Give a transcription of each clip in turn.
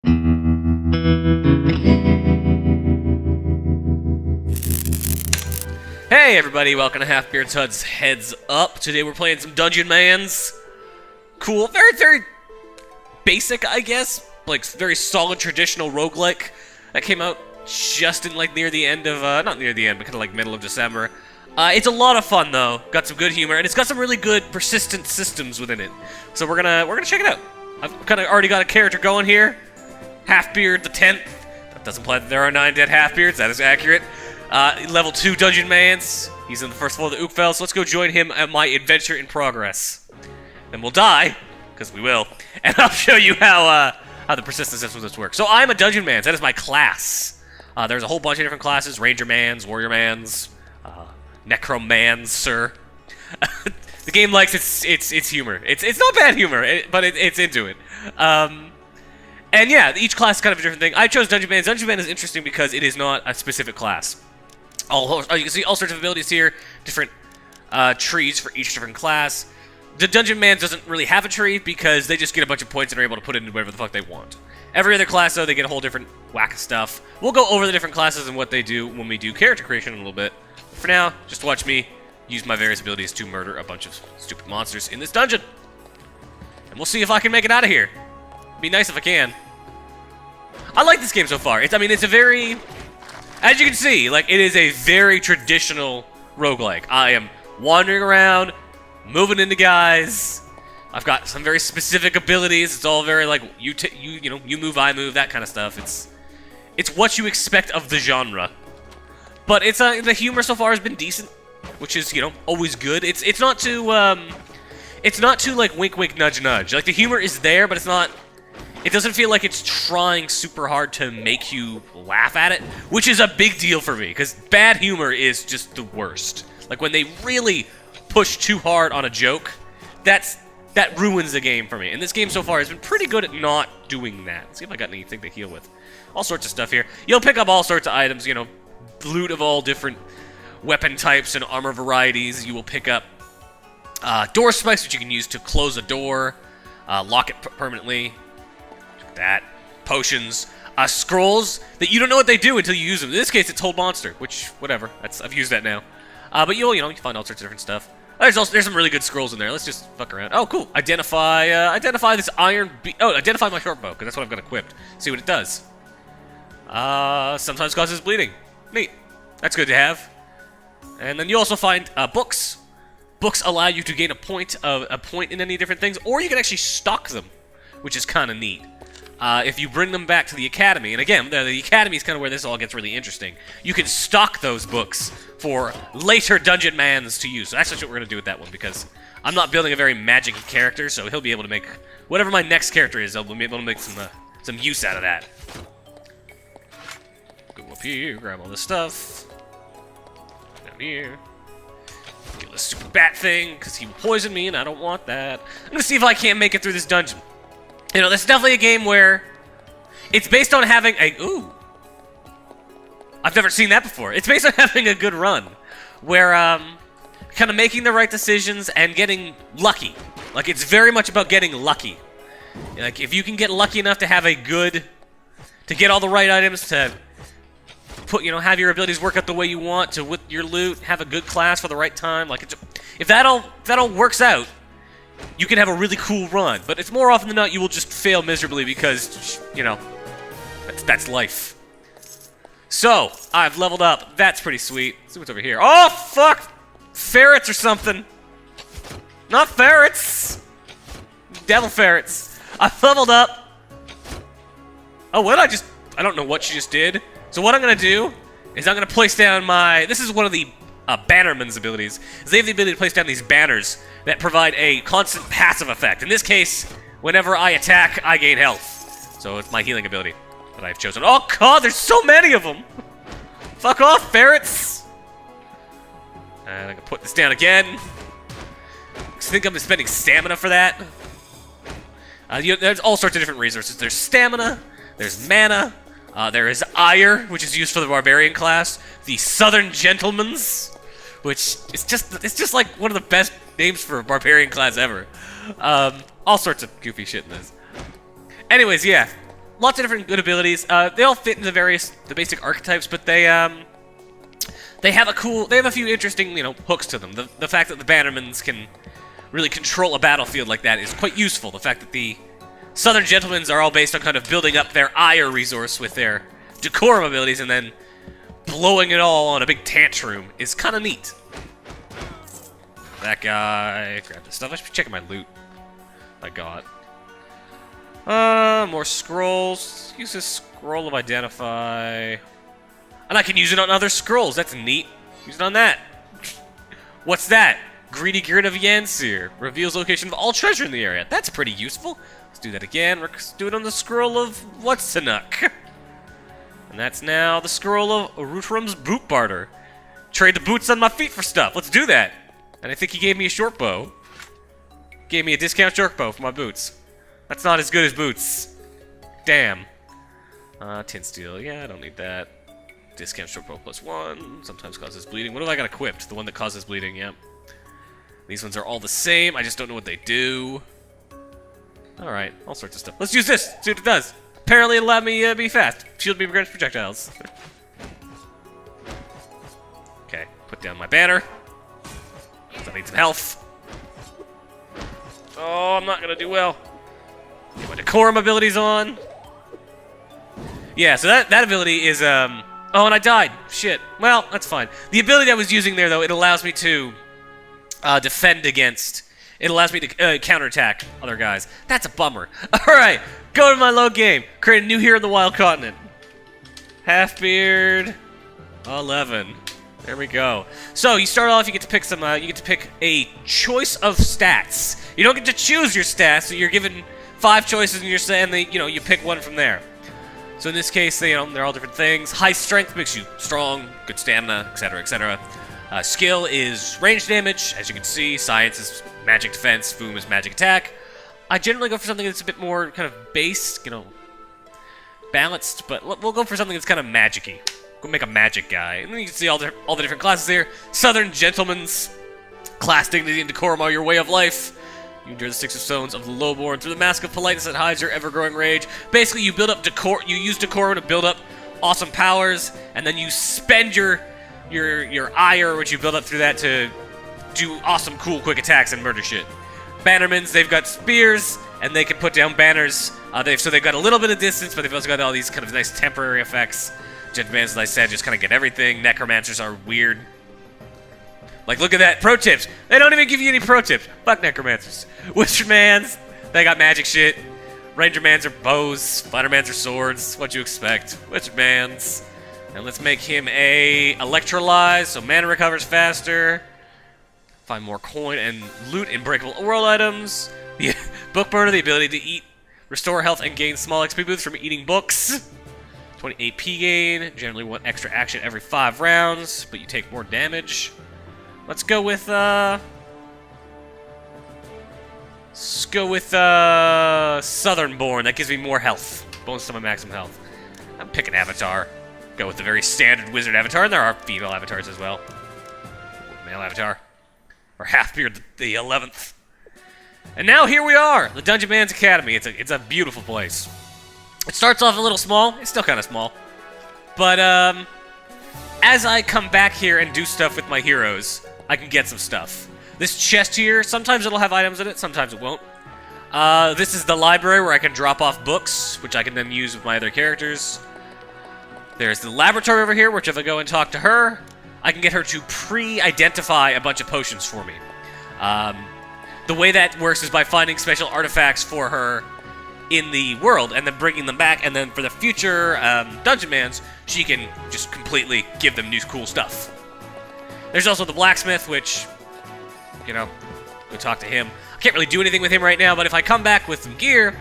Hey everybody, welcome to Halfbeard's HUD's Heads Up. Today we're playing some Dungeonmans. Cool, very basic, I guess. Like, very solid traditional roguelike that came out just in, like, near the end of, not near the end, but kind of like middle of December. It's a lot of fun, though. Got some good humor, and it's got some really good persistent systems within it. So we're gonna check it out. I've kind of already got a character going here. Halfbeard the 10th. That does imply that there are 9 dead Halfbeards, that is accurate. Level 2 Dungeonmans. He's in the first floor of the Ookfell, so let's go join him at my adventure in progress. Then we'll die, because we will, and I'll show you how the persistence systems work. So I'm a Dungeonmans, that is my class. There's a whole bunch of different classes, Rangermans, Warriormans, Necromancer. The game likes its humor. It's not bad humor, but it's into it. And yeah, each class is kind of a different thing. I chose Dungeonmans. Dungeonman is interesting because it is not a specific class. You can see all sorts of abilities here, different trees for each different class. The Dungeonman doesn't really have a tree because they just get a bunch of points and are able to put it into whatever the fuck they want. Every other class, though, they get a whole different whack of stuff. We'll go over the different classes and what they do when we do character creation in a little bit. For now, just watch me use my various abilities to murder a bunch of stupid monsters in this dungeon. And we'll see if I can make it out of here. Be nice if I can. I like this game so far. It's a very... As you can see, like, it is a very traditional roguelike. I am wandering around, moving into guys. I've got some very specific abilities. It's all very, like, you move, I move, that kind of stuff. It's what you expect of the genre. But it's the humor so far has been decent, which is, always good. It's not too like wink wink nudge nudge. Like, the humor is there, but it's not... It doesn't feel like it's trying super hard to make you laugh at it, which is a big deal for me, because bad humor is just the worst. Like, when they really push too hard on a joke, that ruins the game for me. And this game so far has been pretty good at not doing that. Let's see if I got anything to heal with. All sorts of stuff here. You'll pick up all sorts of items, loot of all different weapon types and armor varieties. You will pick up door spikes, which you can use to close a door, lock it permanently. That. Potions. Scrolls that you don't know what they do until you use them. In this case, it's Hold Monster, which, whatever. I've used that now. But you find all sorts of different stuff. There's some really good scrolls in there. Let's just fuck around. Oh, cool. Identify this iron... identify my short bow, because that's what I've got equipped. See what it does. Sometimes causes bleeding. Neat. That's good to have. And then you also find books. Books allow you to gain a point in any different things, or you can actually stock them, which is kind of neat. If you bring them back to the Academy, and again, the Academy is kind of where this all gets really interesting, you can stock those books for later Dungeonmans to use. So that's what we're going to do with that one, because I'm not building a very magic character, so he'll be able to make... Whatever my next character is, I'll be able to make some use out of that. Go up here, grab all this stuff. Down here. Kill this stupid bat thing, because he will poison me, and I don't want that. I'm going to see if I can't make it through this dungeon. This is definitely a game where it's based on having a... Ooh. I've never seen that before. It's based on having a good run, where, kind of making the right decisions and getting lucky. Like, it's very much about getting lucky. Like, if you can get lucky enough to have to get all the right items, to put, have your abilities work out the way you want, to, with your loot, have a good class for the right time, like, if that all works out, you can have a really cool run, but it's more often than not you will just fail miserably because, that's life. So, I've leveled up. That's pretty sweet. Let's see what's over here. Oh, fuck! Ferrets or something. Not ferrets! Devil ferrets. I've leveled up. Oh, I don't know what she just did. So what I'm going to do is I'm going to place down this is one of the Bannerman's abilities. They have the ability to place down these banners that provide a constant passive effect. In this case, whenever I attack, I gain health. So it's my healing ability that I've chosen. Oh god, there's so many of them! Fuck off, ferrets! And I can put this down again. I think I'm spending stamina for that. There's all sorts of different resources. There's stamina, there's mana, there is ire, which is used for the barbarian class. The Southern Gentlemen's, which is just like one of the best names for a barbarian class ever. All sorts of goofy shit in this. Anyways, yeah. lots of different good abilities. They all fit into the basic archetypes, but they have a few interesting, hooks to them. The fact that the Bannermans can really control a battlefield like that is quite useful. The fact that the Southern Gentlemen are all based on kind of building up their ire resource with their decorum abilities and then blowing it all on a big tantrum is kind of neat. That guy, grab this stuff. I should be checking my loot I got. More scrolls. Use this scroll of identify. And I can use it on other scrolls. That's neat. Use it on that. What's that? Greedy Grid of Yansir. Reveals location of all treasure in the area. That's pretty useful. Let's do that again. Let's do it on the scroll of What's-to-Nuck. And that's now the scroll of Rutrum's Boot Barter. Trade the boots on my feet for stuff. Let's do that. And I think he gave me a short bow. Gave me a discount short bow for my boots. That's not as good as boots. Damn. Tin steel. Yeah, I don't need that. Discount short bow +1. Sometimes causes bleeding. What have I got equipped? The one that causes bleeding, yep. These ones are all the same. I just don't know what they do. Alright, all sorts of stuff. Let's use this. See what it does. Apparently it allowed me be fast. Shield beam against projectiles. Okay, put down my banner. I need some health. Oh, I'm not gonna do well. Get my decorum abilities on. Yeah, so that ability is, oh, and I died. Shit. Well, that's fine. The ability I was using there, though, it allows me to defend against... It allows me to counterattack other guys. That's a bummer. Alright, go to my low game. Create a new hero in the Wild Continent. Halfbeard 11. There we go. So you start off. You get to pick some. You get to pick a choice of stats. You don't get to choose your stats. So you're given 5 choices, and you pick one from there. So in this case, they're all different things. High strength makes you strong, good stamina, etc., etc. Skill is range damage, as you can see. Science is magic defense. Foom is magic attack. I generally go for something that's a bit more kind of base, balanced. But we'll go for something that's kind of magic-y. Go make a magic guy. And then you can see all the different classes here. Southern Gentlemen's. Class, dignity, and decorum are your way of life. You endure the 6 of stones of the lowborn through the mask of politeness that hides your ever-growing rage. Basically, you build up you use decorum to build up awesome powers, and then you spend your ire, which you build up through that, to do awesome, cool, quick attacks and murder shit. Bannermans, they've got spears, and they can put down banners. So they've got a little bit of distance, but they've also got all these kind of nice temporary effects. Gentlemen, as I said, just kind of get everything. Necromancers are weird. Like, look at that. Pro tips. They don't even give you any pro tips. Fuck Necromancers. Wizardmans, they got magic shit. Rangermans are bows. Spidermans are swords. What you expect. Wizardmans. And let's make him a Electrolyze, so mana recovers faster. Find more coin and loot in breakable world items. The Book Burner, the ability to eat, restore health, and gain small XP boosts from eating books. 20 AP gain, generally 1 extra action every 5 rounds, but you take more damage. Let's go with, Southernborn. That gives me more health. Bonus to my maximum health. I'm picking Avatar. Go with the very standard wizard avatar, and there are female avatars as well. Male avatar. Or Halfbeard the 11th. And now here we are, the Dungeonmans Academy. It's a beautiful place. It starts off a little small. It's still kind of small. But, as I come back here and do stuff with my heroes, I can get some stuff. This chest here, sometimes it'll have items in it, sometimes it won't. This is the library where I can drop off books, which I can then use with my other characters. There's the laboratory over here, which if I go and talk to her, I can get her to pre-identify a bunch of potions for me. The way that works is by finding special artifacts for her in the world, and then bringing them back, and then for the future Dungeonmans, she can just completely give them new cool stuff. There's also the blacksmith, which, go talk to him. I can't really do anything with him right now, but if I come back with some gear,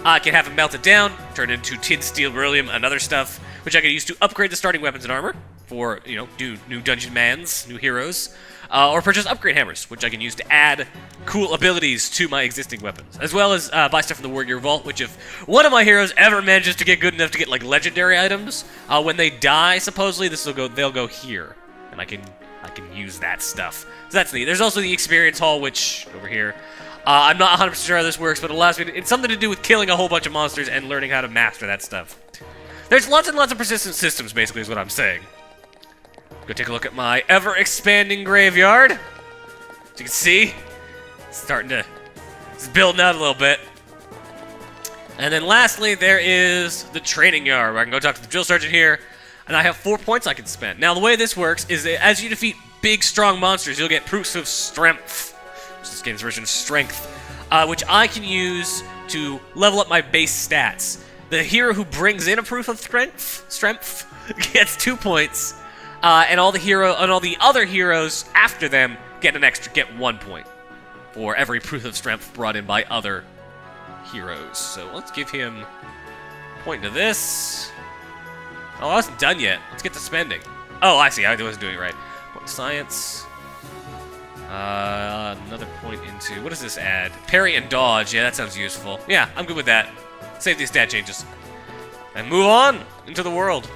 I can have him melted down, turn it into tin, steel, beryllium, and other stuff, which I can use to upgrade the starting weapons and armor for, do new Dungeonmans, new heroes. Or purchase upgrade hammers, which I can use to add cool abilities to my existing weapons. As well as buy stuff from the Warrior Vault, which if one of my heroes ever manages to get good enough to get, like, legendary items, when they die, supposedly, they'll go here. And I can use that stuff. So that's neat. There's also the Experience Hall, which, over here, I'm not 100% sure how this works, but it allows me to, it's something to do with killing a whole bunch of monsters and learning how to master that stuff. There's lots and lots of persistent systems, basically, is what I'm saying. Go take a look at my ever-expanding graveyard. As you can see, it's building out a little bit. And then lastly, there is the training yard, where I can go talk to the drill sergeant here, and I have 4 points I can spend. Now, the way this works is that as you defeat big, strong monsters, you'll get proofs of strength, which is this game's version of strength, which I can use to level up my base stats. The hero who brings in a proof of strength gets 2 points, and all the other heroes after them get 1 point for every proof of strength brought in by other heroes. So let's give him a point to this. Oh, I wasn't done yet. Let's get to spending. Oh, I see. I wasn't doing it right. Point to science. Another point into... What does this add? Parry and dodge. Yeah, that sounds useful. Yeah, I'm good with that. Save these stat changes. And move on into the world.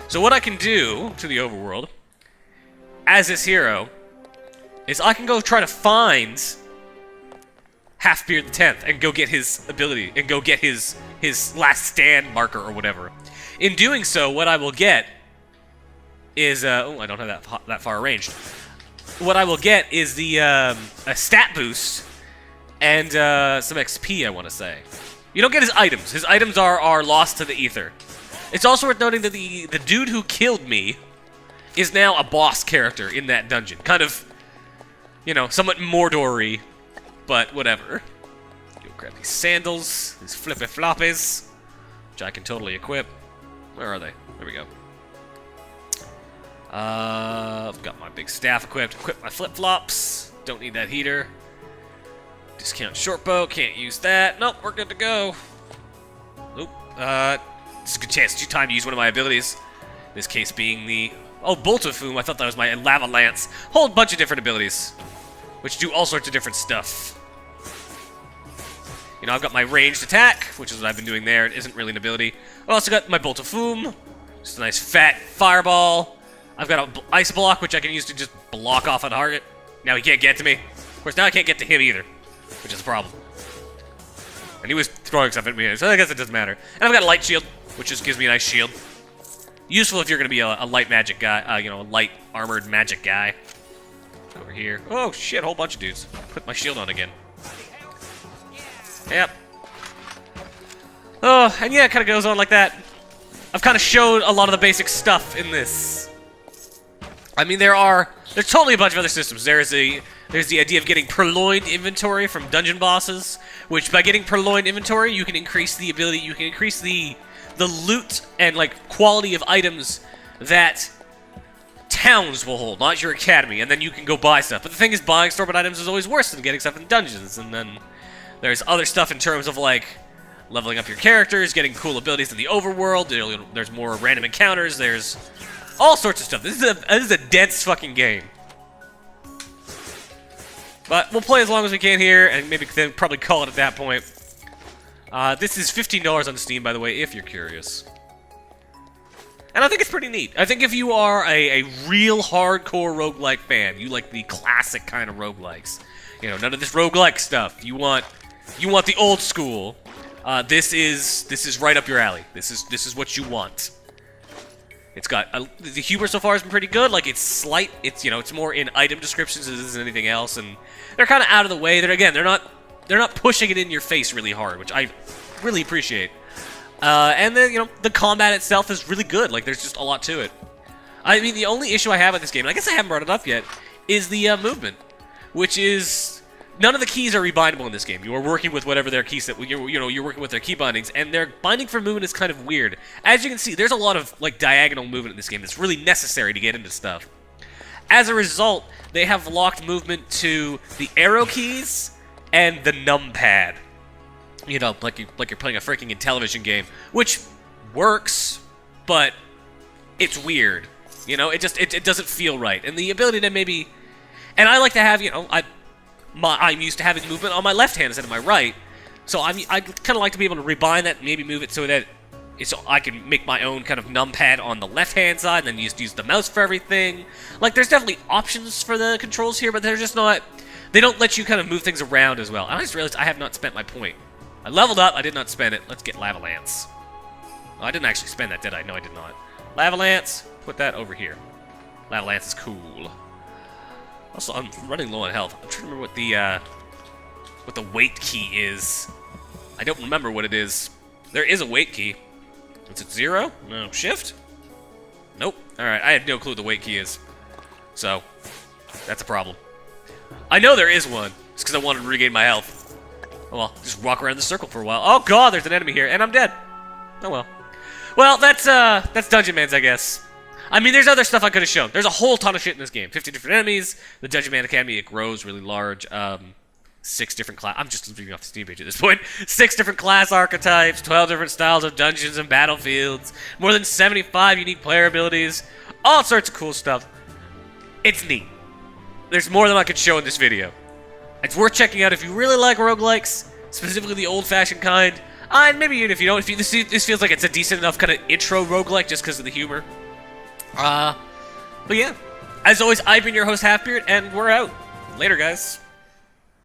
So what I can do to the overworld, as this hero, is I can go try to find Halfbeard the 10th and go get his ability, and go get his last stand marker or whatever. In doing so, what I will get is... oh, I don't have that far ranged. What I will get is the a stat boost and some XP, I want to say. You don't get his items. His items are lost to the ether. It's also worth noting that the dude who killed me is now a boss character in that dungeon. Kind of, you know, somewhat Mordor-y, but whatever. Go grab these sandals, these flippy floppies, which I can totally equip. Where are they? There we go. I've got my big staff equipped. Equip my flip-flops. Don't need that heater. Discount short bow. Can't use that. Nope, we're good to go. Oop. This is a good chance. It's time to use one of my abilities. This case being the... Oh, Bolt of Foom. I thought that was my Lava Lance. Whole bunch of different abilities, which do all sorts of different stuff. You know, I've got my ranged attack, which is what I've been doing there. It isn't really an ability. I've also got my Bolt of Foom. Just a nice fat fireball. I've got an ice block, which I can use to just block off a target. Now he can't get to me. Of course, now I can't get to him either, which is a problem. And he was throwing stuff at me, so I guess it doesn't matter. And I've got a light shield, which just gives me a nice shield. Useful if you're going to be a light magic guy, you know, a light armored magic guy. Over here. Oh, shit, a whole bunch of dudes. Put my shield on again. Yep. Oh, and yeah, it kind of goes on like that. I've kind of showed a lot of the basic stuff in this. I mean, there's totally a bunch of other systems. There's the idea of getting purloined inventory from dungeon bosses, which by getting purloined inventory, you can increase the ability, you can increase the loot and, like, quality of items that towns will hold, not your academy, and then you can go buy stuff. But the thing is, buying store-bought items is always worse than getting stuff in dungeons, and then there's other stuff in terms of, like, leveling up your characters, getting cool abilities in the overworld, there's more random encounters, there's all sorts of stuff. This is a dense fucking game. But we'll play as long as we can here, and maybe then probably call it at that point. This is $15 on Steam, by the way, if you're curious. And I think it's pretty neat. I think if you are a real hardcore roguelike fan, you like the classic kind of roguelikes. You know, none of this roguelike stuff. You want the old school. This is right up your alley. This is what you want. It's got the humor so far has been pretty good. Like, it's slight. It's, you know, it's more in item descriptions than anything else, and they're kind of out of the way. They're not pushing it in your face really hard, which I really appreciate. And then, you know, the combat itself is really good. Like, there's just a lot to it. I mean, the only issue I have with this game, and I guess I haven't brought it up yet, is the movement, which is none of the keys are rebindable in this game. You are working with whatever their keys that you're working with their key bindings, and their binding for movement is kind of weird. As you can see, there's a lot of, like, diagonal movement in this game that's really necessary to get into stuff. As a result, they have locked movement to the arrow keys and the numpad. You know, like you're playing a freaking television game, which works, but it's weird. You know, it doesn't feel right. And the ability to maybe, and I like to have, you know, I'm used to having movement on my left hand instead of my right, so I kind of like to be able to rebind that and maybe move it so that I can make my own kind of numpad on the left hand side and then use the mouse for everything. Like, there's definitely options for the controls here, but they're just not They don't let you kind of move things around as well. I just realized I have not spent my point. I leveled up, I did not spend it. Let's get Lava Lance. Oh, I didn't actually spend that, did I? No, I did not. Lava Lance, put that over here. Lava Lance is cool. Also, I'm running low on health. I'm trying to remember what the weight key is. I don't remember what it is. There is a weight key. Is it 0? No. Shift? Nope. Alright, I have no clue what the weight key is. So, that's a problem. I know there is one. It's because I wanted to regain my health. Oh well, just walk around the circle for a while. Oh god, there's an enemy here, and I'm dead. Oh well. Well, that's Dungeonmans, I guess. I mean, there's other stuff I could have shown. There's a whole ton of shit in this game. 50 different enemies. The Dungeonman Academy, it grows really large. 6 different class. I'm just reading off the Steam page at this point. 6 different class archetypes, 12 different styles of dungeons and battlefields, more than 75 unique player abilities, all sorts of cool stuff. It's neat. There's more than I could show in this video. It's worth checking out if you really like roguelikes, specifically the old-fashioned kind. And maybe even if you don't, this feels like it's a decent enough kind of intro roguelike just because of the humor. But yeah, as always, I've been your host, Halfbeard, and we're out. Later, guys.